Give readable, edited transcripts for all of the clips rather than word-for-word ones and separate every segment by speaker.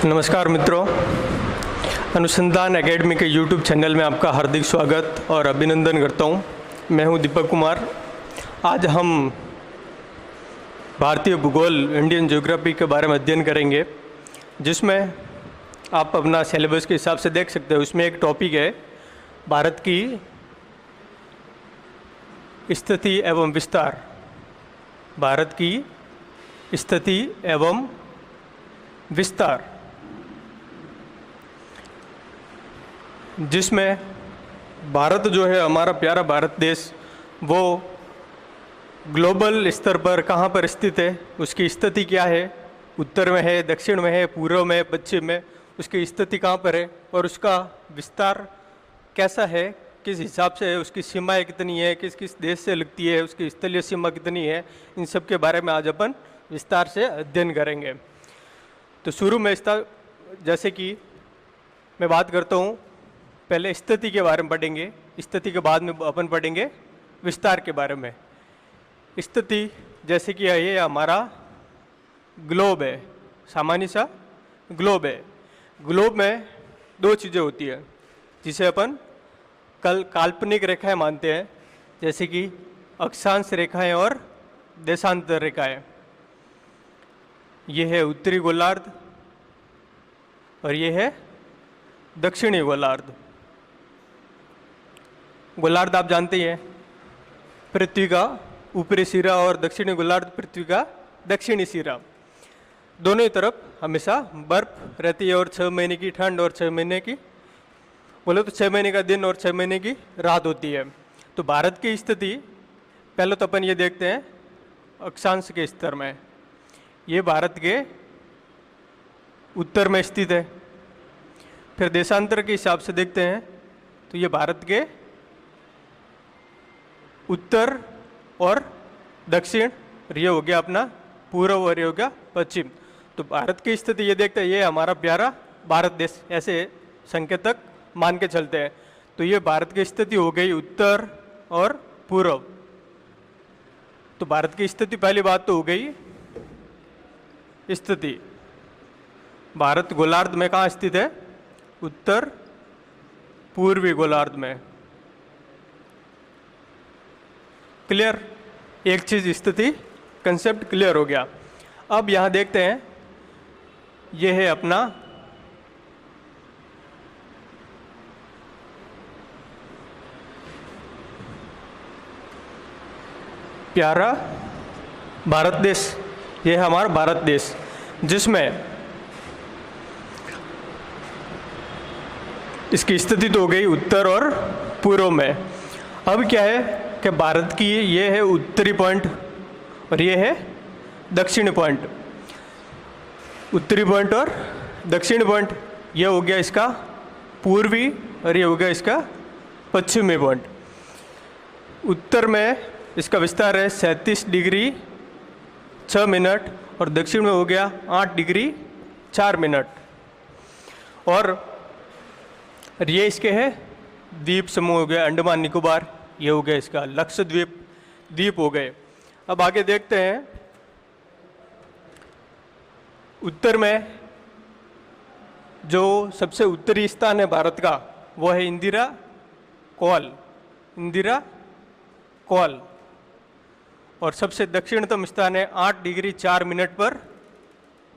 Speaker 1: नमस्कार मित्रों, अनुसंधान एकेडमी के यूट्यूब चैनल में आपका हार्दिक स्वागत और अभिनंदन करता हूं। मैं हूं दीपक कुमार। आज हम भारतीय भूगोल, इंडियन ज्योग्राफी के बारे में अध्ययन करेंगे, जिसमें आप अपना सिलेबस के हिसाब से देख सकते हो। उसमें एक टॉपिक है भारत की स्थिति एवं विस्तार। भारत की स्थिति एवं विस्तार, जिसमें भारत जो है, हमारा प्यारा भारत देश, वो ग्लोबल स्तर पर कहाँ पर स्थित है, उसकी स्थिति क्या है, उत्तर में है, दक्षिण में है, पूर्व में है, पश्चिम में, उसकी स्थिति कहाँ पर है और उसका विस्तार कैसा है, किस हिसाब से है, उसकी सीमाएँ कितनी है, किस किस देश से लगती है, उसकी स्थलीय सीमा कितनी है, इन सब के बारे में आज अपन विस्तार से अध्ययन करेंगे। तो शुरू में जैसे कि मैं बात करता हूँ, पहले स्थिति के बारे में पढ़ेंगे, स्थिति के बाद में अपन पढ़ेंगे विस्तार के बारे में। स्थिति जैसे कि ये हमारा ग्लोब है, सामान्य सा ग्लोब है। ग्लोब में दो चीज़ें होती है जिसे अपन काल्पनिक रेखाएं मानते हैं, जैसे कि अक्षांश रेखाएं और देशांतर रेखाएं। ये है उत्तरी गोलार्ध और ये है दक्षिणी गोलार्ध। गोलार्ध आप जानते ही हैं, पृथ्वी का ऊपरी सिरा, और दक्षिणी गोलार्ध पृथ्वी का दक्षिणी सिरा। दोनों ही तरफ हमेशा बर्फ रहती है और 6 महीने की ठंड और 6 महीने की, बोले तो 6 महीने का दिन और 6 महीने की रात होती है। तो भारत की स्थिति पहले तो अपन ये देखते हैं अक्षांश के स्तर में। ये भारत के उत्तर में स्थित है। फिर देशांतर के हिसाब से देखते हैं तो ये भारत के उत्तर और दक्षिण, और ये हो गया अपना पूर्व और ये हो गया पश्चिम। तो भारत की स्थिति ये देखते हैं, ये हमारा प्यारा भारत देश, ऐसे संकेतक मान के चलते हैं। तो ये भारत की स्थिति हो गई उत्तर और पूर्व। तो भारत की स्थिति, पहली बात तो हो गई स्थिति। भारत गोलार्ध में कहाँ स्थित है? उत्तर पूर्वी गोलार्ध में। क्लियर? एक चीज स्थिति कंसेप्ट क्लियर हो गया। अब यहां देखते हैं, यह है अपना प्यारा भारत देश। यह है हमारा भारत देश, जिसमें इसकी स्थिति तो हो गई उत्तर और पूर्व में। अब क्या है कि भारत की ये है उत्तरी पॉइंट और ये है दक्षिणी पॉइंट। उत्तरी पॉइंट और दक्षिणी पॉइंट, ये हो गया इसका पूर्वी और ये हो गया इसका पश्चिमी पॉइंट। उत्तर में इसका विस्तार है 37 डिग्री 6 मिनट और दक्षिण में हो गया 8 डिग्री 4 मिनट। और ये इसके है द्वीप समूह हो गया, अंडमान निकोबार, ये हो गया इसका लक्षद्वीप द्वीप हो गए। अब आगे देखते हैं, उत्तर में जो सबसे उत्तरी स्थान है भारत का, वो है इंदिरा कॉल। इंदिरा कॉल। और सबसे दक्षिणतम स्थान है 8 डिग्री 4 मिनट पर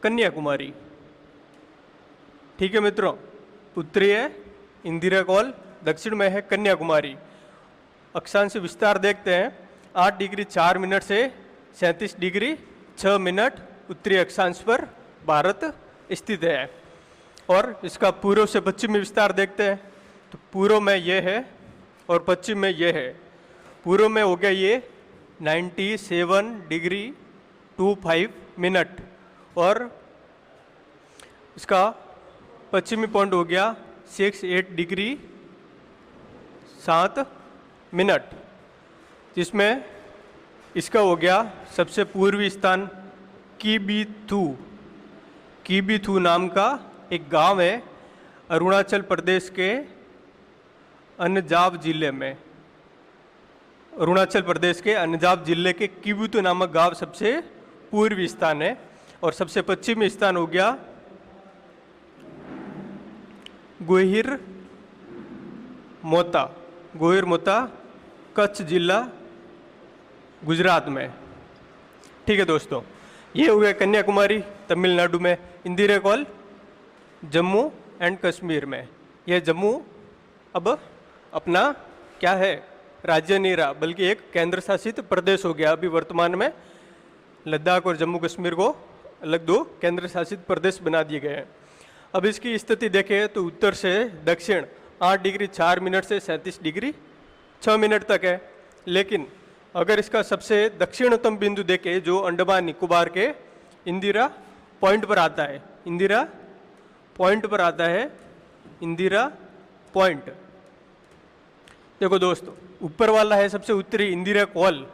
Speaker 1: कन्याकुमारी। ठीक है मित्रों, उत्तरी है इंदिरा कॉल, दक्षिण में है कन्याकुमारी। अक्षांश विस्तार देखते हैं, 8 डिग्री 4 मिनट से 37 डिग्री 6 मिनट उत्तरी अक्षांश पर भारत स्थित है। और इसका पूर्व से पश्चिमी विस्तार देखते हैं, तो पूर्व में ये है और पश्चिम में ये है। पूर्व में हो गया ये 97 डिग्री 25 मिनट और इसका पश्चिमी पॉइंट हो गया 68 डिग्री 7 मिनट, जिसमें इसका हो गया सबसे पूर्वी स्थान कीबीथू। कीबीथू नाम का एक गांव है अरुणाचल प्रदेश के अंजाव जिले में। अरुणाचल प्रदेश के अंजाव जिले के कीबीथू नामक गांव सबसे पूर्वी स्थान है। और सबसे पश्चिमी स्थान हो गया गोहिर मोता कच्छ जिला गुजरात में। ठीक है दोस्तों, ये हो गया कन्याकुमारी तमिलनाडु में। इंदिरा कॉल जम्मू एंड कश्मीर में। यह जम्मू अब अपना क्या है, राज्य नहीं रहा, बल्कि एक केंद्र शासित प्रदेश हो गया। अभी वर्तमान में लद्दाख और जम्मू कश्मीर को अलग दो केंद्र शासित प्रदेश बना दिए गए हैं। अब इसकी स्थिति देखें तो उत्तर से दक्षिण 8 डिग्री 4 मिनट से 37 डिग्री 6 मिनट तक है। लेकिन अगर इसका सबसे दक्षिणतम बिंदु देखें जो अंडमान निकोबार के इंदिरा पॉइंट पर आता है, इंदिरा पॉइंट। देखो दोस्तों, ऊपर वाला है सबसे उत्तरी इंदिरा कॉल।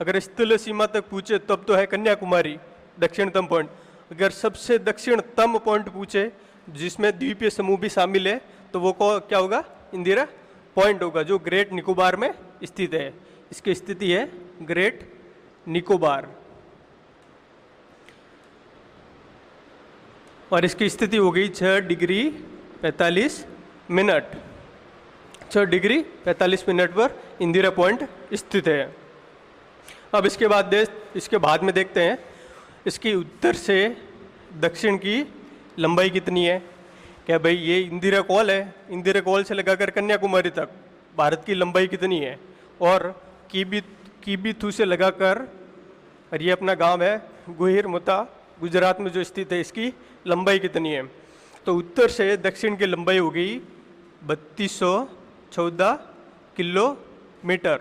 Speaker 1: अगर स्थल सीमा तक पूछे तब तो है कन्याकुमारी दक्षिणतम पॉइंट। अगर सबसे दक्षिणतम पॉइंट पूछे जिसमें द्वीपीय समूह भी शामिल है तो वो क्या होगा, इंदिरा पॉइंट होगा, जो ग्रेट निकोबार में स्थित है। इसकी स्थिति है ग्रेट निकोबार और इसकी स्थिति हो गई 6 डिग्री 45 मिनट। 6 डिग्री 45 मिनट पर इंदिरा पॉइंट स्थित है। अब इसके बाद में देखते हैं इसकी उत्तर से दक्षिण की लंबाई कितनी है। क्या भाई ये इंदिरा कॉल है, इंदिरा कॉल से लगाकर कन्याकुमारी तक भारत की लंबाई कितनी है, और कीबीथू से लगाकर, और ये अपना गांव है गोहिर मोता गुजरात में जो स्थित है, इसकी लंबाई कितनी है। तो उत्तर से दक्षिण की लंबाई हो गई 3214 किलोमीटर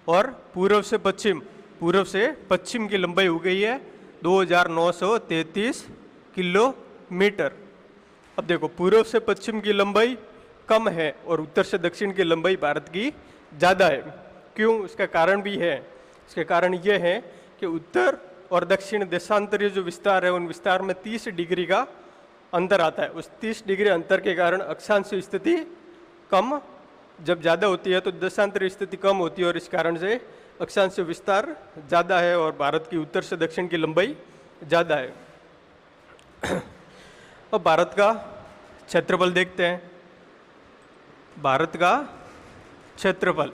Speaker 1: और पूर्व से पश्चिम की लंबाई हो गई है 2933 किलोमीटर। अब देखो, पूर्व से पश्चिम की लंबाई कम है और उत्तर से दक्षिण की लंबाई भारत की ज़्यादा है। क्यों? इसका कारण भी है। इसका कारण ये है कि उत्तर और दक्षिण देशांतरीय जो विस्तार है उन विस्तार में 30 डिग्री का अंतर आता है। उस 30 डिग्री अंतर के कारण अक्षांश स्थिति कम जब ज़्यादा होती है तो देशांतरीय स्थिति कम होती है और इस कारण से अक्षांश विस्तार ज़्यादा है और भारत की उत्तर से दक्षिण की लंबाई ज़्यादा है। अब भारत का क्षेत्रफल देखते हैं। भारत का क्षेत्रफल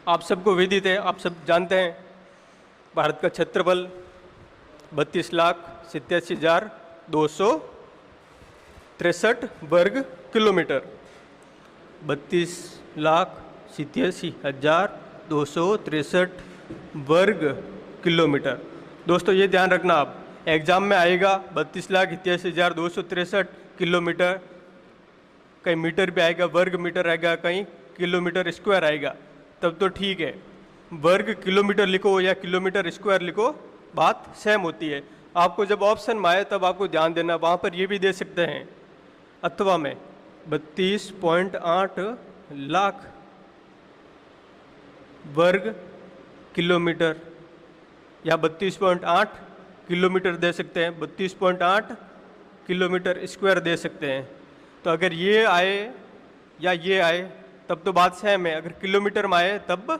Speaker 1: आप सबको विदित है, आप सब जानते हैं। भारत का क्षेत्रफल 32,87,263 वर्ग किलोमीटर। 32,87,263 वर्ग किलोमीटर। दोस्तों ये ध्यान रखना, आप एग्जाम में आएगा 32,87,263 किलोमीटर, कहीं मीटर भी आएगा, वर्ग मीटर आएगा, कहीं किलोमीटर स्क्वायर आएगा, तब तो ठीक है। वर्ग किलोमीटर लिखो या किलोमीटर स्क्वायर लिखो, बात सेम होती है। आपको जब ऑप्शन में आए तब आपको ध्यान देना, वहाँ पर ये भी दे सकते हैं अथवा में 32.8 लाख वर्ग किलोमीटर या 32.8 किलोमीटर दे सकते हैं, 32.8 किलोमीटर स्क्वायर दे सकते हैं। तो अगर ये आए या ये आए तब तो बात सेम है, अगर किलोमीटर में आए तब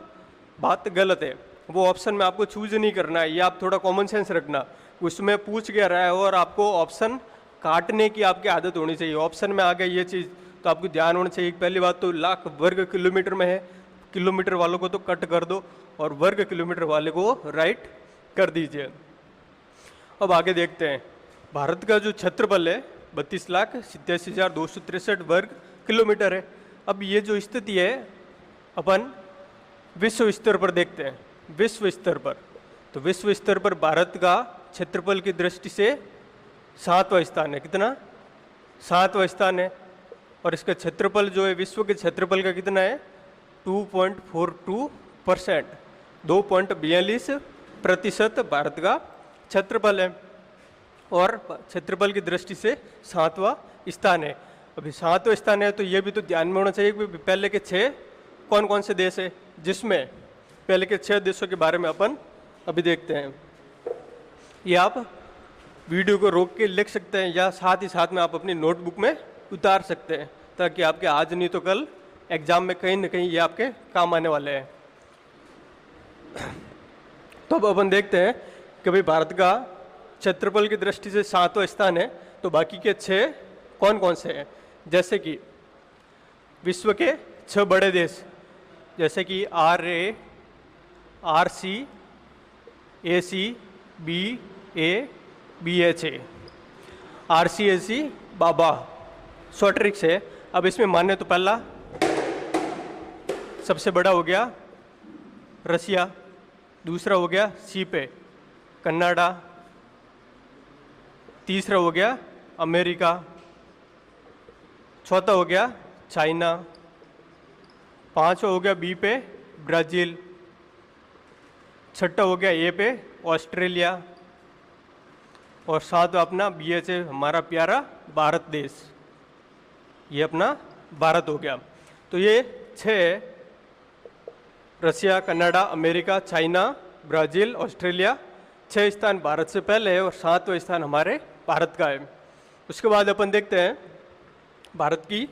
Speaker 1: बात गलत है। वो ऑप्शन में आपको चूज नहीं करना है, ये आप थोड़ा कॉमन सेंस रखना। उसमें पूछ क्या रहा है और आपको ऑप्शन काटने की आपकी आदत होनी चाहिए। ऑप्शन में आ गई ये चीज़ तो आपको ध्यान होना चाहिए। पहली बात तो लाख वर्ग किलोमीटर में है, किलोमीटर वालों को तो कट कर दो और वर्ग किलोमीटर वाले को राइट कर दीजिए। अब आगे देखते हैं, भारत का जो क्षेत्रफल है 32,87,263 वर्ग किलोमीटर है। अब ये जो स्थिति है अपन विश्व स्तर पर देखते हैं। विश्व स्तर पर तो विश्व स्तर पर भारत का क्षेत्रफल की दृष्टि से 7वां स्थान है। कितना? 7वां स्थान है। और इसका क्षेत्रफल जो है विश्व के क्षेत्रफल का कितना है? 2.42%, 2.42% भारत का क्षेत्रफल है और क्षेत्रफल की दृष्टि से 7वां स्थान है। अभी 7वां स्थान है तो ये भी तो ध्यान में होना चाहिए कि पहले के 6 कौन कौन से देश है, जिसमें पहले के 6 देशों के बारे में अपन अभी देखते हैं। ये आप वीडियो को रोक के लिख सकते हैं या साथ ही साथ में आप अपनी नोटबुक में उतार सकते हैं, ताकि आपके आज नहीं तो कल एग्जाम में कहीं ना कहीं ये आपके काम आने वाले हैं। तो अब अपन देखते हैं कि भाई भारत का क्षेत्रफल की दृष्टि से 7वां स्थान है, तो बाकी के 6 कौन कौन से हैं। जैसे कि विश्व के 6 बड़े देश, जैसे कि RC, AC, BA, BHA। RCAC बाबा शॉर्ट ट्रिक्स है। अब इसमें माने तो पहला सबसे बड़ा हो गया रसिया, दूसरा हो गया C पे कनाडा, तीसरा हो गया अमेरिका, चौथा हो गया चाइना, पांचवा हो गया B पे ब्राज़ील, छठा हो गया A पे ऑस्ट्रेलिया, और सातवां अपना BHA हमारा प्यारा भारत देश, ये अपना भारत हो गया। तो ये 6 Russia, Canada, America, China, Brazil, Australia, 6 स्थान भारत से पहले है और 7वां स्थान हमारे भारत का है। उसके बाद अपन देखते हैं भारत की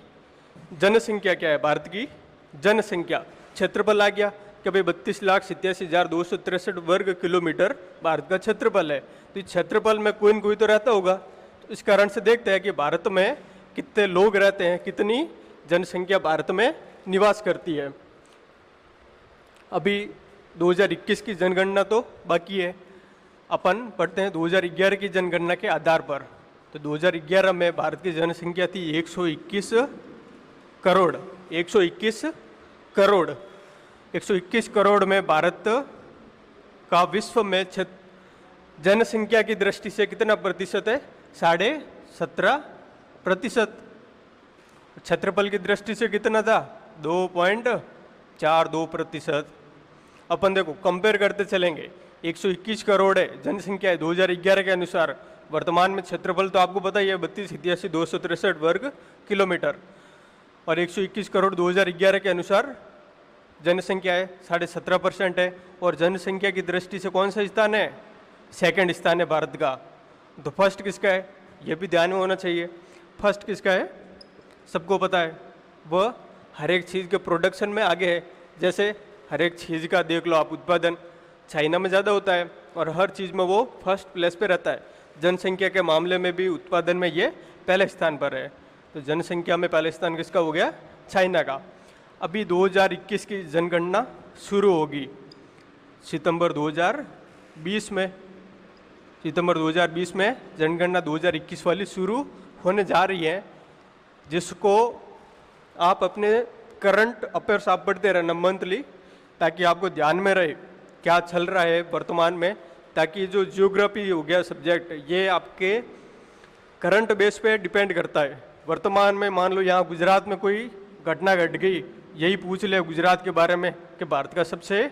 Speaker 1: जनसंख्या क्या है। भारत की जनसंख्या, क्षेत्रफल आ गया कि भाई 32,87,263 वर्ग किलोमीटर भारत का क्षेत्रफल है। तो इस क्षेत्रफल में कोई न कोई तो रहता होगा, तो इस कारण से देखते हैं कि भारत में कितने लोग रहते हैं, कितनी जनसंख्या भारत में निवास करती है। अभी 2021 की जनगणना तो बाकी है, अपन पढ़ते हैं 2011 की जनगणना के आधार पर। तो 2011 में भारत की जनसंख्या थी 121 करोड़। 121 करोड़ में भारत का विश्व में जनसंख्या की दृष्टि से कितना प्रतिशत है? 17.5%। क्षेत्रफल की दृष्टि से कितना था? 2.42%। अपन देखो कंपेयर करते चलेंगे, 121 करोड़ है जनसंख्या है 2011 के अनुसार। वर्तमान में क्षेत्रफल तो आपको पता ही है 32,87,263 वर्ग किलोमीटर, और 121 करोड़ 2011 के अनुसार जनसंख्या है 17.5% है। और जनसंख्या की दृष्टि से कौन सा स्थान है? सेकंड स्थान है भारत का। तो फर्स्ट किसका है ये भी ध्यान में होना चाहिए। फर्स्ट किसका है सबको पता है, वह हर एक चीज़ के प्रोडक्शन में आगे है। जैसे हर एक चीज़ का देख लो आप, उत्पादन चाइना में ज़्यादा होता है और हर चीज़ में वो फर्स्ट प्लेस पे रहता है। जनसंख्या के मामले में भी उत्पादन में ये पहले स्थान पर है। तो जनसंख्या में पहले स्थान किसका हो गया? चाइना का। अभी 2021 की जनगणना शुरू होगी सितंबर 2020 में। सितंबर 2020 में जनगणना 2021 वाली शुरू होने जा रही है, जिसको आप अपने करंट अफेयर्स आप पढ़ते रहना मंथली, ताकि आपको ध्यान में रहे क्या चल रहा है वर्तमान में। ताकि जो ज्योग्राफी हो गया सब्जेक्ट, ये आपके करंट बेस पे डिपेंड करता है। वर्तमान में मान लो यहाँ गुजरात में कोई घटना घट गई, यही पूछ ले गुजरात के बारे में कि भारत का सबसे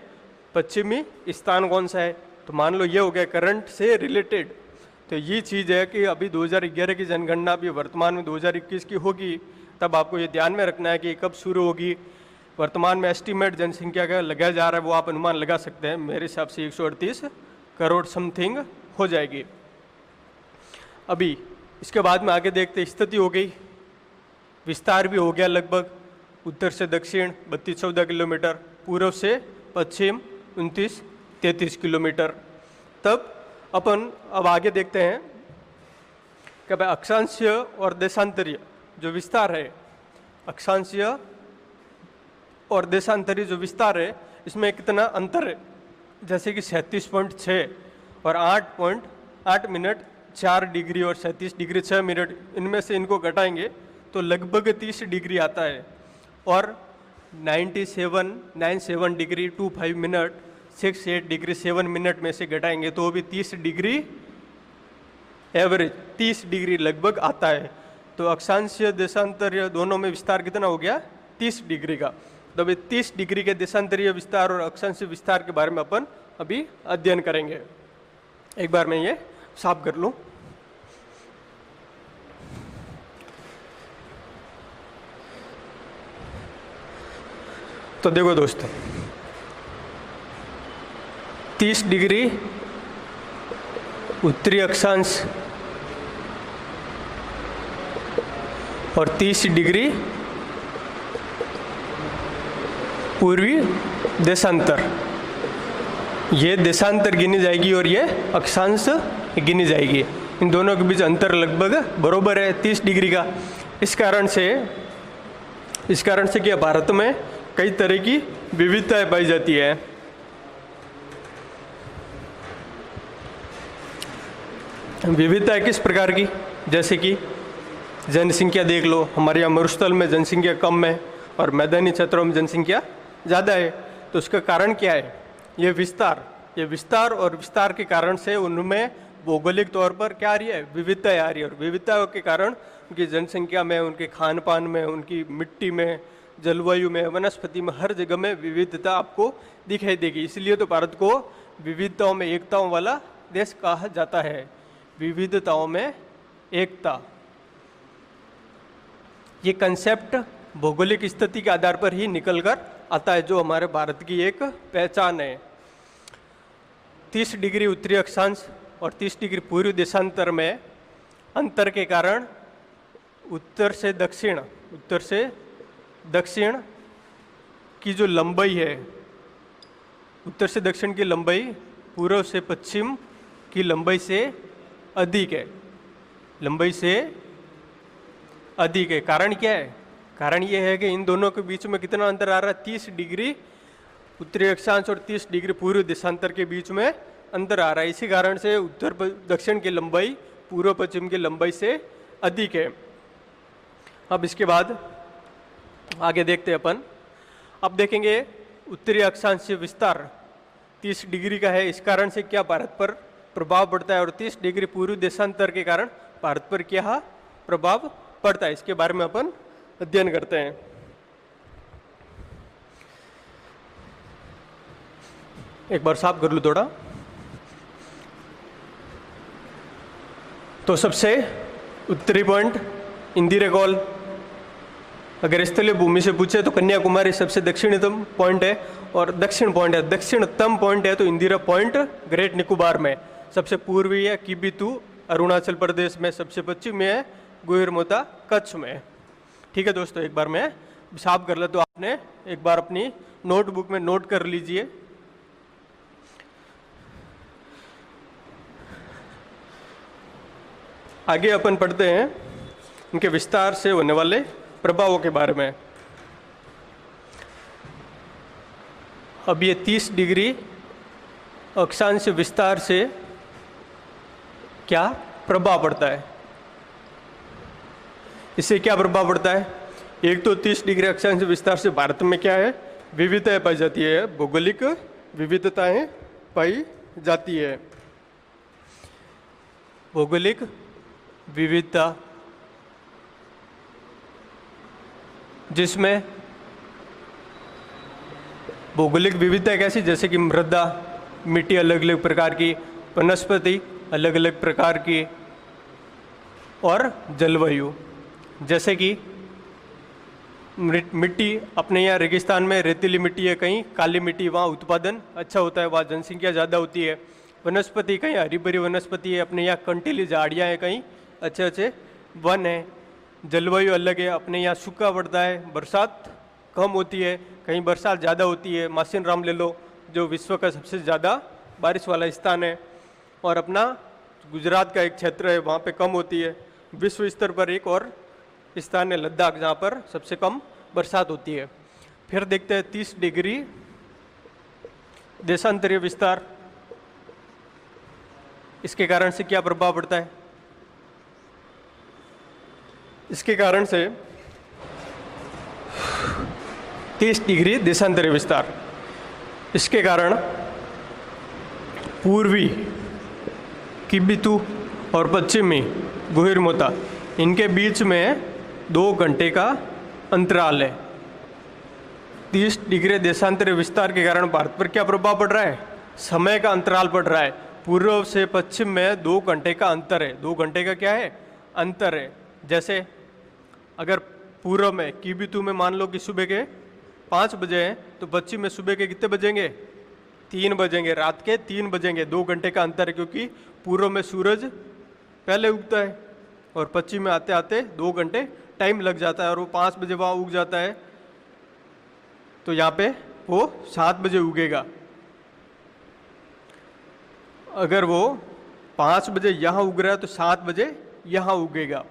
Speaker 1: पश्चिमी स्थान कौन सा है, तो मान लो ये हो गया करंट से रिलेटेड। तो ये चीज़ है कि अभी 2011 की जनगणना भी वर्तमान में 2021 की होगी, तब आपको ये ध्यान में रखना है कि कब शुरू होगी। वर्तमान में एस्टीमेट जनसंख्या का लगाया जा रहा है, वो आप अनुमान लगा सकते हैं। मेरे हिसाब से 138 करोड़ समथिंग हो जाएगी। अभी इसके बाद में आगे देखते, स्थिति हो गई, विस्तार भी हो गया लगभग। उत्तर से दक्षिण 32-14 किलोमीटर, पूर्व से पश्चिम 29-33 किलोमीटर। तब अपन अब आगे देखते हैं कि भाई अक्षांशीय और देशांतरीय जो विस्तार है, अक्षांशीय और देशांतरीय जो विस्तार है, इसमें कितना अंतर है। जैसे कि 37.6 और 8.8 मिनट 4 डिग्री और 37 डिग्री 6 मिनट, इनमें से इनको घटाएंगे तो लगभग 30 डिग्री आता है। और 97 डिग्री 25 मिनट 68 डिग्री 7 मिनट में से घटाएंगे तो भी 30 डिग्री एवरेज 30 डिग्री लगभग आता है। तो अक्षांशीय देशांतरीय दोनों में विस्तार कितना हो गया? 30 डिग्री का। तो अभी 30 डिग्री के देशांतरीय विस्तार और अक्षांशीय विस्तार के बारे में अपन अभी अध्ययन करेंगे। एक बार मैं ये साफ कर लूँ। तो देखो दोस्तों, 30 डिग्री उत्तरी अक्षांश और 30 डिग्री पूर्वी देशांतर, ये देशांतर गिनी जाएगी और ये अक्षांश गिनी जाएगी। इन दोनों के बीच अंतर लगभग बरोबर है 30 डिग्री का। इस कारण से क्या भारत में कई तरह की विविधताएं पाई जाती है। विविधता किस प्रकार की, जैसे कि जनसंख्या देख लो, हमारे यहाँ मरुस्थल में जनसंख्या कम है और मैदानी क्षेत्रों में जनसंख्या ज़्यादा है। तो उसका कारण क्या है? ये विस्तार और विस्तार के कारण से उनमें भौगोलिक तौर पर क्या आ रही है? विविधताएं आ रही है। और विविधताओं के कारण उनकी जनसंख्या में, उनके खान पान में, उनकी मिट्टी में, जलवायु में, वनस्पति में, हर जगह में विविधता आपको दिखाई देगी। इसलिए तो भारत को विविधताओं में एकताओं वाला देश कहा जाता है। विविधताओं में एकता, ये कंसेप्ट भौगोलिक स्थिति के आधार पर ही निकल कर आता है, जो हमारे भारत की एक पहचान है। 30 डिग्री उत्तरी अक्षांश और 30 डिग्री पूर्वी देशांतर में अंतर के कारण उत्तर से दक्षिण की जो लंबाई है, उत्तर से दक्षिण की लंबाई पूर्व से पश्चिम की लंबाई से अधिक है। कारण क्या है? कारण ये है कि इन दोनों के बीच में कितना अंतर आ रहा है? 30 डिग्री उत्तरी अक्षांश और 30 डिग्री पूर्व देशांतर के बीच में अंतर आ रहा है। इसी कारण से उत्तर दक्षिण की लंबाई पूर्व पश्चिम की लंबाई से अधिक है। अब इसके बाद आगे देखते हैं अपन। अब देखेंगे उत्तरी अक्षांश से विस्तार 30 डिग्री का है, इस कारण से क्या भारत पर प्रभाव पड़ता है, और 30 डिग्री पूर्वी देशांतर के कारण भारत पर क्या प्रभाव पड़ता है, इसके बारे में अपन अध्ययन करते हैं। एक बार साफ कर लूँ थोड़ा। तो सबसे उत्तरी पॉइंट इंदिरा कॉल, अगर स्थलीय भूमि से पूछे तो कन्याकुमारी सबसे दक्षिणतम पॉइंट है और दक्षिणतम पॉइंट है तो इंदिरा पॉइंट ग्रेट निकोबार में। सबसे पूर्वी है किबिथू अरुणाचल प्रदेश में, सबसे पश्चिमी है गोहिरमोता कच्छ में। ठीक है दोस्तों, एक बार मैं साफ कर ले तो आपने एक बार अपनी नोटबुक में नोट कर लीजिए। आगे अपन पढ़ते हैं उनके विस्तार से होने वाले प्रभावों के बारे में। अब ये 30 डिग्री अक्षांश विस्तार से क्या प्रभाव पड़ता है, इससे क्या प्रभाव पड़ता है? एक तो 30 डिग्री अक्षांश विस्तार से भारत में क्या है? विविधताएं पाई जाती है, भौगोलिक विविधताएं पाई जाती है। भौगोलिक विविधता जिसमें भौगोलिक विविधता कैसी, जैसे कि मृदा, मिट्टी अलग अलग प्रकार की, वनस्पति अलग अलग प्रकार की, और जलवायु, जैसे कि मिट्टी अपने यहाँ रेगिस्तान में रेतीली मिट्टी है, कहीं काली मिट्टी, वहाँ उत्पादन अच्छा होता है, वहाँ जनसंख्या ज़्यादा होती है। वनस्पति कहीं हरी भरी वनस्पति है, अपने यहाँ कंटीली झाड़ियाँ हैं, कहीं अच्छे अच्छे वन है। जलवायु अलग है, अपने यहाँ सूखा पड़ता है, बरसात कम होती है, कहीं बरसात ज़्यादा होती है। मासिन राम ले लो, जो विश्व का सबसे ज़्यादा बारिश वाला स्थान है, और अपना गुजरात का एक क्षेत्र है, वहाँ पे कम होती है। विश्व स्तर पर एक और स्थान है लद्दाख, जहाँ पर सबसे कम बरसात होती है। फिर देखते हैं 30 डिग्री देशांतरीय विस्तार, इसके कारण से क्या प्रभाव पड़ता है? इसके कारण से 30 डिग्री देशांतरीय विस्तार, इसके कारण पूर्वी किबिथू और पश्चिमी गोहिरमोता, इनके बीच में 2 घंटे का अंतराल है। 30 डिग्री देशांतरीय विस्तार के कारण भारत पर क्या प्रभाव पड़ रहा है? समय का अंतराल पड़ रहा है। पूर्व से पश्चिम में 2 घंटे का अंतर है। 2 घंटे का क्या है? अंतर है। जैसे अगर पूर्व में किबिथू में मान लो कि सुबह के 5 बजे हैं, तो पश्चिम में सुबह के कितने बजेंगे? 3 बजेंगे, रात के 3 बजेंगे। 2 घंटे का अंतर है, क्योंकि पूर्व में सूरज पहले उगता है और पश्चिम में आते आते 2 घंटे टाइम लग जाता है, और वो 5 बजे वहाँ उग जाता है, तो यहाँ पे वो 7 बजे उगेगा। अगर वो 5 बजे यहाँ उग रहा है तो 7 बजे यहाँ उगेगा।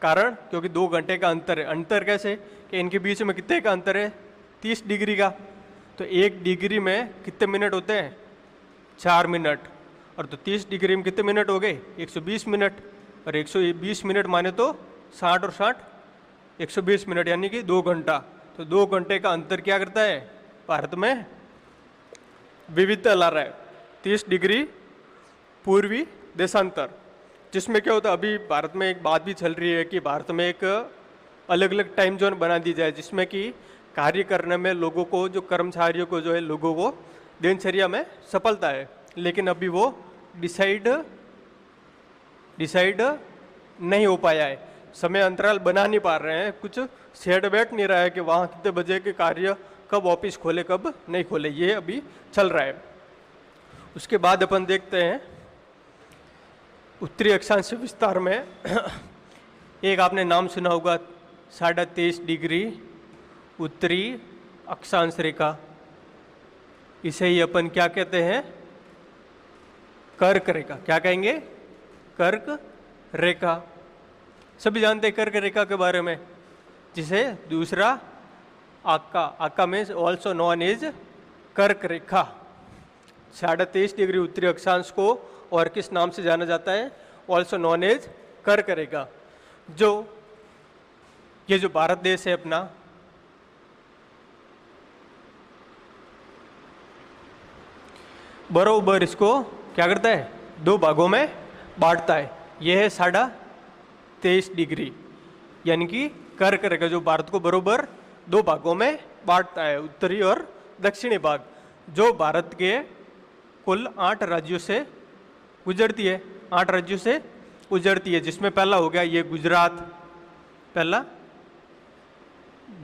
Speaker 1: कारण क्योंकि 2 घंटे का अंतर है। अंतर कैसे कि इनके बीच में कितने का अंतर है, 30 डिग्री का। तो 1 डिग्री में कितने मिनट होते हैं, 4 मिनट। और तो 30 डिग्री में कितने मिनट हो गए, 120 मिनट। और 120 मिनट माने तो 60 और 60 120 मिनट, यानी कि 2 घंटा। तो 2 घंटे का अंतर क्या करता है, भारत में विविधता ला रहा है। 30 डिग्री पूर्वी देशांतर, जिसमें क्या होता है, अभी भारत में एक बात भी चल रही है कि भारत में एक अलग अलग टाइम जोन बना दी जाए, जिसमें कि कार्य करने में लोगों को, जो कर्मचारियों को जो है, लोगों को दिनचर्या में सफलता है। लेकिन अभी वो डिसाइड नहीं हो पाया है, समय अंतराल बना नहीं पा रहे हैं, कुछ सेट बैठ नहीं रहा है कि वहाँ कितने बजे के कार्य, कब ऑफिस खोले कब नहीं खोले, ये अभी चल रहा है। उसके बाद अपन देखते हैं उत्तरी अक्षांश विस्तार में एक आपने नाम सुना होगा, 23.5 डिग्री उत्तरी अक्षांश रेखा। इसे ही अपन क्या कहते हैं, कर्क रेखा। क्या कहेंगे, कर्क रेखा। सभी जानते हैं कर्क रेखा के बारे में, जिसे दूसरा आका में ऑल्सो नॉन एज कर्क रेखा। 23.5 डिग्री उत्तरी अक्षांश को और किस नाम से जाना जाता है, ऑल्सो नॉन एज कर्क रेखा। ये जो भारत देश है अपना, बरोबर इसको क्या करता है, 2 भागों में बांटता है। यह है 23.5 डिग्री, यानी कि कर्क रेखा जो भारत को बरोबर 2 भागों में बांटता है, उत्तरी और दक्षिणी भाग, जो भारत के कुल 8 राज्यों से गुजरती है। 8 राज्यों से गुजरती है, जिसमें पहला हो गया ये गुजरात, पहला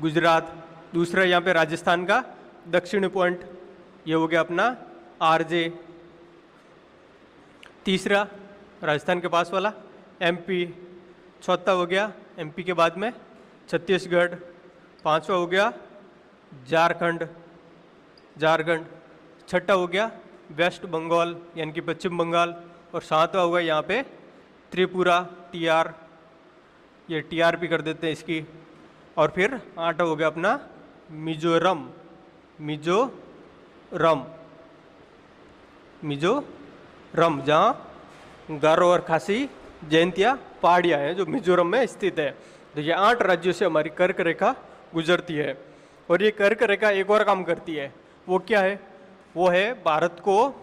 Speaker 1: गुजरात। दूसरा यहाँ पे राजस्थान का दक्षिणी पॉइंट, ये हो गया अपना आरजे। तीसरा राजस्थान के पास वाला एमपी। चौथा हो गया एमपी के बाद में छत्तीसगढ़। 5वां हो गया झारखंड। छठा हो गया वेस्ट बंगाल यानी कि पश्चिम बंगाल। और 7वां होगा यहाँ पे त्रिपुरा, टीआर, ये टीआर भी कर देते हैं इसकी। और फिर 8वां हो गया अपना मिजोरम, जहाँ गारो और खासी जयंतिया पहाड़ियाँ हैं, जो मिजोरम में स्थित है। तो ये 8 राज्यों से हमारी कर्क रेखा गुजरती है। और ये कर्क रेखा एक और काम करती है, वो क्या है, वो है भारत को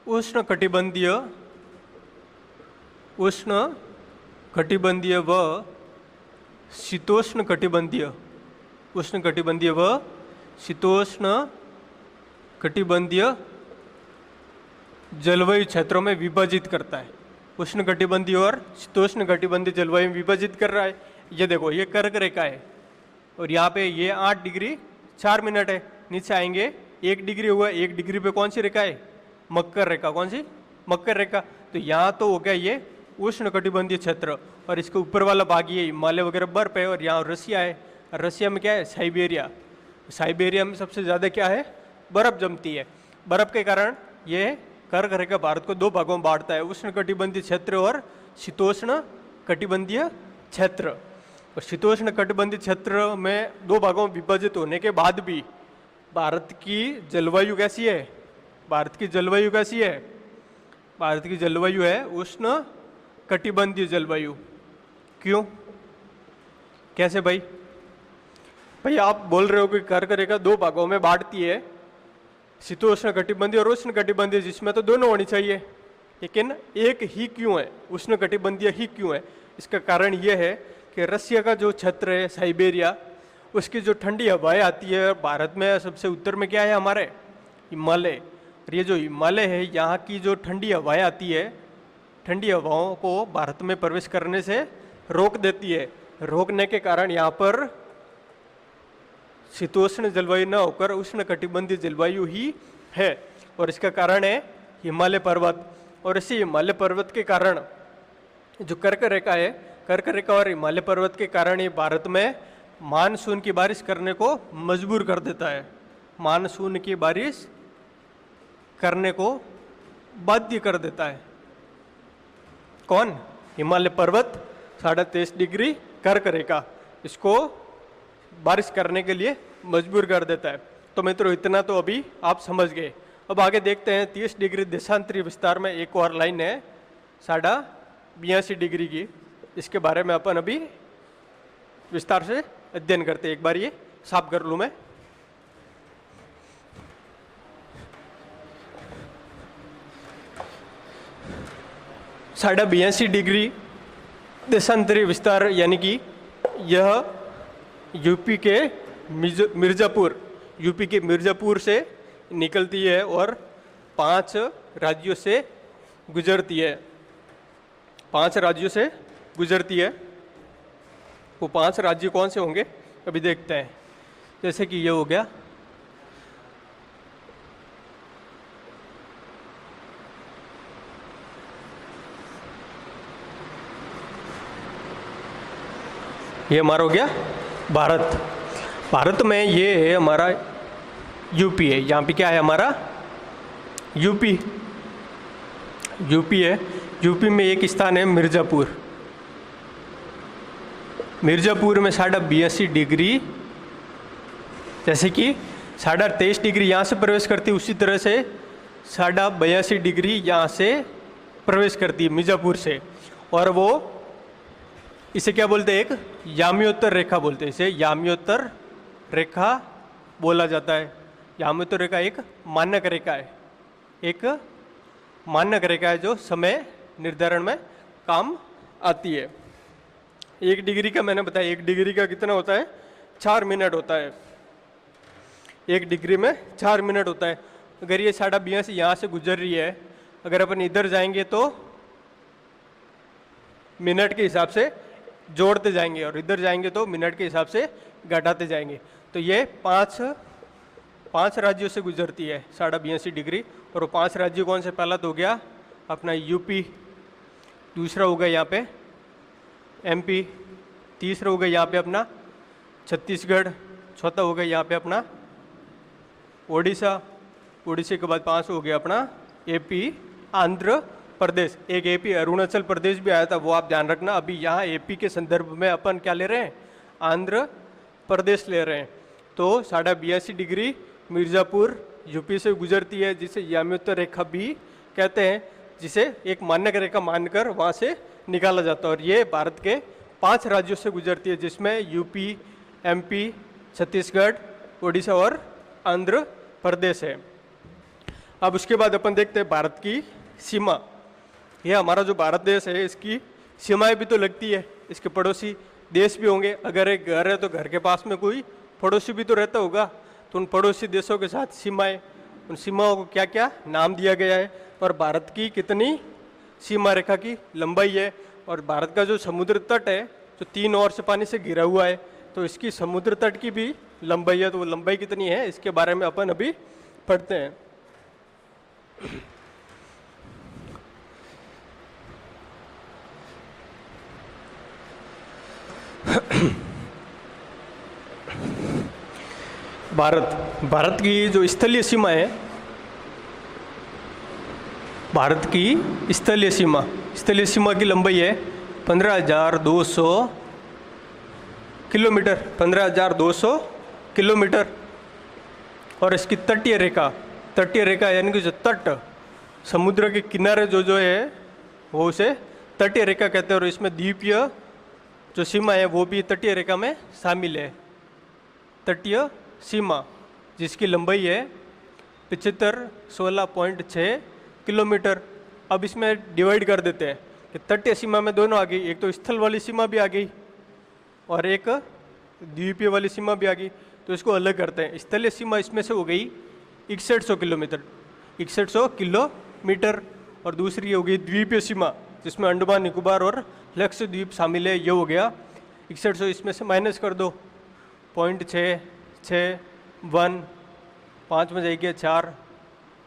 Speaker 1: उष्ण कटिबंधीय व शीतोष्ण कटिबंधीय, उष्ण कटिबंधीय व शीतोष्ण कटिबंधीय जलवायु क्षेत्रों में विभाजित करता है। उष्ण कटिबंधीय और शीतोष्ण कटिबंधीय जलवायु में विभाजित कर रहा है। ये देखो, ये कर्क रेखा है और यहाँ पे ये 8 डिग्री 4 मिनट है। नीचे आएंगे 1 डिग्री हुआ, 1 डिग्री पे कौन सी रेखा है, मकर रेखा। कौन सी, मकर रेखा। तो यहाँ तो हो गया ये उष्ण कटिबंधीय क्षेत्र, और इसके ऊपर वाला भाग ये हिमालय वगैरह बर्फ है। और यहाँ रसिया है, रसिया में क्या है, साइबेरिया। साइबेरिया में सबसे ज़्यादा क्या है, बर्फ जमती है। बर्फ के कारण ये कर्क रेखा भारत को 2 भागों में बांटता है, उष्ण कटिबंधीय क्षेत्र और शीतोष्ण कटिबंधीय क्षेत्र। और शीतोष्ण कटिबंधीय क्षेत्र में 2 भागों में विभाजित होने के बाद भी भारत की जलवायु कैसी है, भारत की जलवायु कैसी है, भारत की जलवायु है उष्ण कटिबंधीय जलवायु। क्यों, कैसे भाई? भाई आप बोल रहे हो कि कर्क रेखा 2 भागों में बांटती है, शीतोष्ण कटिबंधीय और उष्ण कटिबंधीय, जिसमें तो दोनों होनी चाहिए, लेकिन एक ही क्यों है, उष्ण कटिबंधीय ही क्यों है? इसका कारण यह है कि रसिया का जो क्षेत्र है साइबेरिया, उसकी जो ठंडी हवाएं आती है, भारत में सबसे उत्तर में क्या है हमारे, हिमालय। और ये जो हिमालय है, यहाँ की जो ठंडी हवाएं आती है, ठंडी हवाओं को भारत में प्रवेश करने से रोक देती है। रोकने के कारण यहाँ पर शीतोष्ण जलवायु न होकर उष्ण कटिबंधीय जलवायु ही है। और इसका कारण है हिमालय पर्वत। और इसी हिमालय पर्वत के कारण जो कर्क रेखा है, कर्क रेखा और हिमालय पर्वत के कारण ये भारत में मानसून की बारिश करने को मजबूर कर देता है, मानसून की बारिश करने को बाध्य कर देता है। कौन? हिमालय पर्वत डिग्री कर्क रेखा इसको बारिश करने के लिए मजबूर कर देता है। तो मित्रों इतना तो अभी आप समझ गए। अब आगे देखते हैं 30 डिग्री देशांतरी विस्तार में एक और लाइन है 82.5 डिग्री की। इसके बारे में अपन अभी विस्तार से अध्ययन करते हैं। एक बार ये साफ कर लूँ मैं। साढ़ा 82 डिग्री देशांतरी विस्तार यानी कि यह यूपी के मिर्ज़ापुर से निकलती है और 5 राज्यों से गुजरती है। 5 राज्यों से गुजरती है। वो 5 राज्य कौन से होंगे अभी देखते हैं। जैसे कि ये हो गया ये हमारा हो गया भारत। भारत में ये है हमारा यूपी है। यहाँ पे क्या है हमारा यूपी है। यूपी में एक स्थान है मिर्ज़ापुर। मिर्ज़ापुर में 82.5 डिग्री, जैसे कि 23.5 डिग्री यहाँ से प्रवेश करती है, उसी तरह से 82.5 डिग्री यहाँ से प्रवेश करती है मिर्ज़ापुर से। और वो इसे क्या बोलते हैं, एक यामियोत्तर रेखा बोलते हैं। इसे यामियोत्तर रेखा बोला जाता है। यामियोत्तर रेखा एक मानक रेखा है। एक मानक रेखा है जो समय निर्धारण में काम आती है। 1 डिग्री का मैंने बताया, 1 डिग्री का कितना होता है 4 मिनट होता है। 1 डिग्री में 4 मिनट होता है। अगर ये 82.5 यहाँ से गुजर रही है, अगर अपन इधर जाएंगे तो मिनट के हिसाब से जोड़ते जाएंगे और इधर जाएंगे तो मिनट के हिसाब से घटाते जाएंगे। तो ये 5 राज्यों से गुजरती है 82.5 डिग्री। और वो 5 राज्य कौन से, पहला तो हो गया अपना यूपी, दूसरा होगा यहाँ पे एमपी, तीसरा होगा यहाँ पे अपना छत्तीसगढ़, चौथा होगा यहाँ पे अपना ओडिशा, ओडिशा के बाद 5 हो गया अपना एपी, आंध्र प्रदेश। एक एपी अरुणाचल प्रदेश भी आया था, वो आप ध्यान रखना। अभी यहाँ एपी के संदर्भ में अपन क्या ले रहे हैं, आंध्र प्रदेश ले रहे हैं। तो 82.5 डिग्री मिर्ज़ापुर यूपी से गुजरती है, जिसे यामियोत्तर रेखा भी कहते हैं, जिसे एक मानक रेखा मानकर वहाँ से निकाला जाता है। और ये भारत के 5 राज्यों से गुजरती है, जिसमें यूपी, एमपी, छत्तीसगढ़, उड़ीसा और आंध्र प्रदेश है। अब उसके बाद अपन देखते हैं भारत की सीमा। यह हमारा जो भारत देश है, इसकी सीमाएं भी तो लगती है, इसके पड़ोसी देश भी होंगे। अगर एक घर है तो घर के पास में कोई पड़ोसी भी तो रहता होगा, तो उन पड़ोसी देशों के साथ सीमाएं, उन सीमाओं को क्या क्या नाम दिया गया है और भारत की कितनी सीमा रेखा की लंबाई है। और भारत का जो समुद्र तट है जो 3 ओर से पानी से घिरा हुआ है, तो इसकी समुद्र तट की भी लंबाई है। तो वो लंबाई कितनी है इसके बारे में अपन अभी पढ़ते हैं। भारत की जो स्थलीय सीमा है, भारत की स्थलीय सीमा की लंबाई है 15,200 किलोमीटर, 15,200 किलोमीटर। और इसकी तटीय रेखा यानी कि जो तट, समुद्र के किनारे जो है वो उसे तटीय रेखा कहते हैं। और इसमें द्वीपीय जो सीमा है वो भी तटीय रेखा में शामिल है। तटीय सीमा जिसकी लंबाई है 7516.6 किलोमीटर। अब इसमें डिवाइड कर देते हैं कि तटीय सीमा में दोनों आ गई, एक तो स्थल वाली सीमा भी आ गई और एक द्वीपीय वाली सीमा भी आ गई। तो इसको अलग करते हैं। स्थलीय सीमा इसमें से हो गई 6100 किलोमीटर, 6100 किलोमीटर। और दूसरी हो गई द्वीपीय सीमा, जिसमें अंडमान निकोबार और लक्षद्वीप शामिल है। ये हो गया 6100, इसमें से माइनस कर दो 0.661, 5 में जाएगी 4,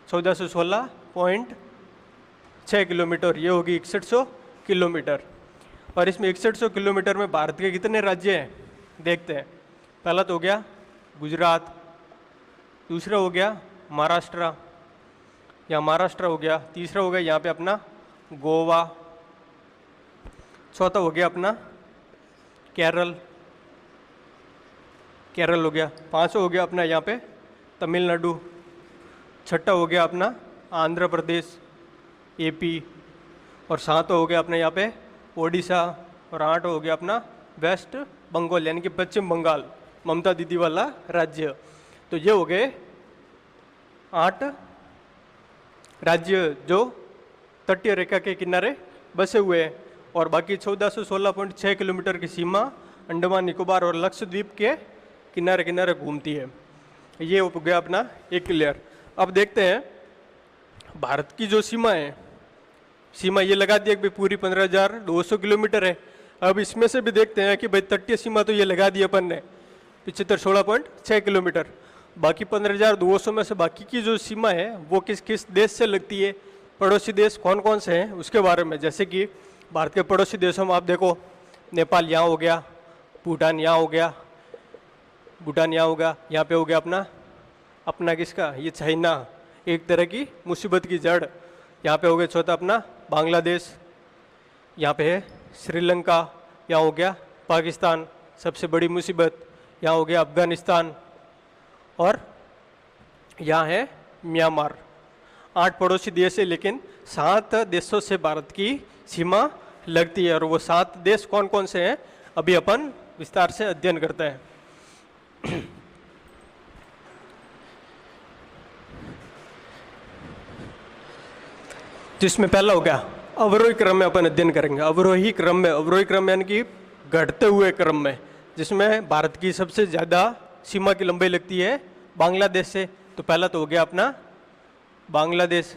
Speaker 1: 1416.6 किलोमीटर। ये होगी 6100 किलोमीटर। और इसमें 6100 किलोमीटर में भारत के कितने राज्य हैं देखते हैं। पहला तो हो गया गुजरात, दूसरा हो गया महाराष्ट्र, या महाराष्ट्र हो गया, तीसरा हो गया यहाँ पे अपना गोवा, चौथा हो गया अपना केरल, केरल हो गया। पांचवा हो गया अपना यहाँ पे तमिलनाडु। छठा हो गया अपना आंध्र प्रदेश, एपी। और सातवा हो गया अपना यहाँ पे ओडिशा। और आठवां हो गया अपना वेस्ट बंगाल यानी कि पश्चिम बंगाल, ममता दीदी वाला राज्य। तो ये हो गए 8 राज्य जो तटीय रेखा के किनारे बसे हुए हैं। और बाकी 1416.6 किलोमीटर की सीमा अंडमान निकोबार और लक्षद्वीप के किनारे किनारे घूमती है। ये हो गया अपना एक क्लियर। अब देखते हैं भारत की जो सीमा है, सीमा ये लगा दिया कि भाई पूरी 15,200 किलोमीटर है। अब इसमें से भी देखते हैं कि भाई तटीय सीमा तो ये लगा दी अपन ने 75 किलोमीटर। बाकी 15,200 में से बाकी की जो सीमा है वो किस किस देश से लगती है, पड़ोसी देश कौन कौन से हैं उसके बारे में। जैसे कि भारत के पड़ोसी देशों में आप देखो, नेपाल यहाँ हो गया, भूटान यहाँ हो गया, भूटान यहाँ होगा, यहाँ पे हो गया अपना अपना किसका, ये चाइना, एक तरह की मुसीबत की जड़। यहाँ पे हो गया चौथा अपना बांग्लादेश, यहाँ पे है श्रीलंका, यहाँ हो गया पाकिस्तान सबसे बड़ी मुसीबत, यहाँ हो गया अफगानिस्तान, और यहाँ है म्यांमार। 8 पड़ोसी देश है, लेकिन 7 देशों से भारत की सीमा लगती है। और वो 7 देश कौन कौन से हैं अभी अपन विस्तार से अध्ययन करते हैं। जिसमें पहला हो गया अवरोही क्रम में अपन अध्ययन करेंगे। अवरोही क्रम यानी कि घटते हुए क्रम में, जिसमें भारत की सबसे ज़्यादा सीमा की लंबाई लगती है बांग्लादेश से। तो पहला तो हो गया अपना बांग्लादेश।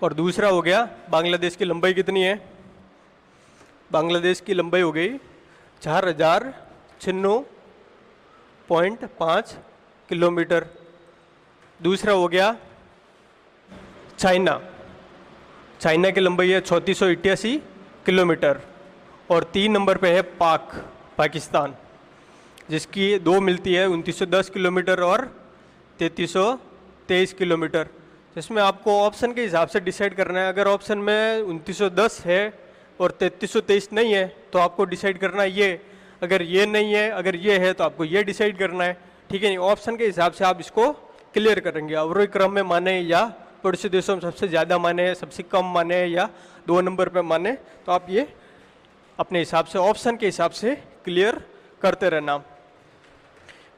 Speaker 1: और दूसरा हो गया बांग्लादेश की लंबाई कितनी है, बांग्लादेश की लंबाई हो गई 4,096.5 किलोमीटर। दूसरा हो गया चाइना, चाइना की लंबाई है 3488 किलोमीटर। और 3 नंबर पे है पाकिस्तान, जिसकी 2 मिलती है 2910 किलोमीटर और 3323 किलोमीटर। जिसमें आपको ऑप्शन के हिसाब से डिसाइड करना है। अगर ऑप्शन में 2910 है और 3323 नहीं है तो आपको डिसाइड करना है ये, अगर ये नहीं है, अगर ये है तो आपको ये डिसाइड करना है। ठीक है, नहीं ऑप्शन के हिसाब से आप इसको क्लियर करेंगे। अवरोही क्रम में माने या पड़ोसी देशों में सबसे ज़्यादा माने, सबसे कम माने, या 2 नंबर पे माने, तो आप ये अपने हिसाब से ऑप्शन के हिसाब से क्लियर करते रहना।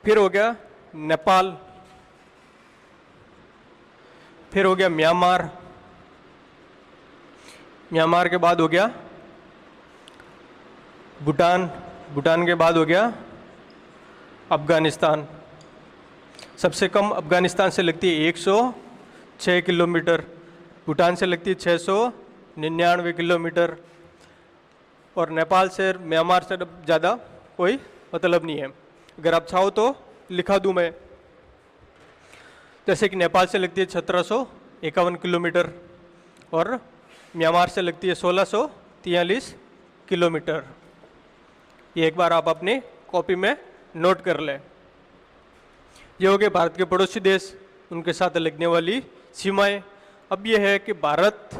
Speaker 1: फिर हो गया नेपाल, फिर हो गया म्यांमार, म्यांमार के बाद हो गया भूटान, भूटान के बाद हो गया अफगानिस्तान। सबसे कम अफगानिस्तान से लगती है 106 किलोमीटर, भूटान से लगती है 699 किलोमीटर, और नेपाल से म्यांमार से ज़्यादा कोई मतलब नहीं है। अगर आप चाहो तो लिखा दूँ मैं, जैसे कि नेपाल से लगती है 1751 किलोमीटर और म्यांमार से लगती है 1643 किलोमीटर। ये एक बार आप अपनी कॉपी में नोट कर लें। ये हो गए भारत के पड़ोसी देश, उनके साथ लगने वाली सीमाएं। अब ये है कि भारत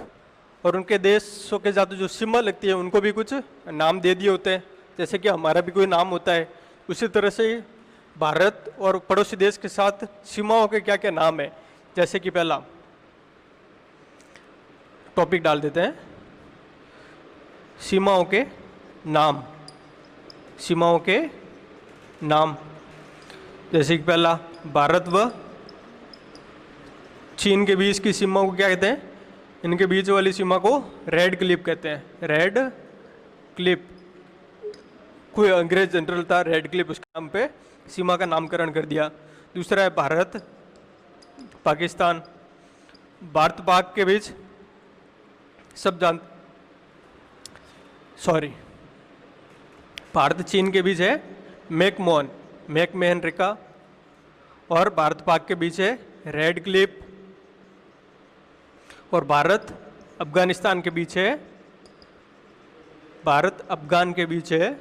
Speaker 1: और उनके देशों के साथ जो सीमा लगती है उनको भी कुछ नाम दे दिए होते हैं, जैसे कि हमारा भी कोई नाम होता है। उसी तरह से भारत और पड़ोसी देश के साथ सीमाओं के क्या क्या नाम है। जैसे कि पहला टॉपिक डाल देते हैं, सीमाओं के नाम, सीमाओं के नाम। जैसे कि पहला भारत व चीन के बीच की सीमा को क्या कहते हैं, इनके बीच वाली सीमा को रेड क्लिप कहते हैं, रेड क्लिप। कोई अंग्रेज जनरल था रेड क्लिप, उसके नाम पे सीमा का नामकरण कर दिया। दूसरा है भारत पाकिस्तान, भारत पाक के बीच सब भारत चीन के बीच है मैकमोहन रेखा, और भारत पाक के बीच है रेड क्लिप, और भारत अफगानिस्तान के बीच है, भारत अफगान के बीच है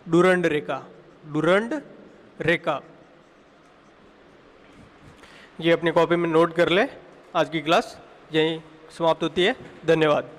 Speaker 1: डुरंड रेखा, डुरंड रेखा। ये अपनी कॉपी में नोट कर ले। आज की क्लास यहीं समाप्त होती है। धन्यवाद।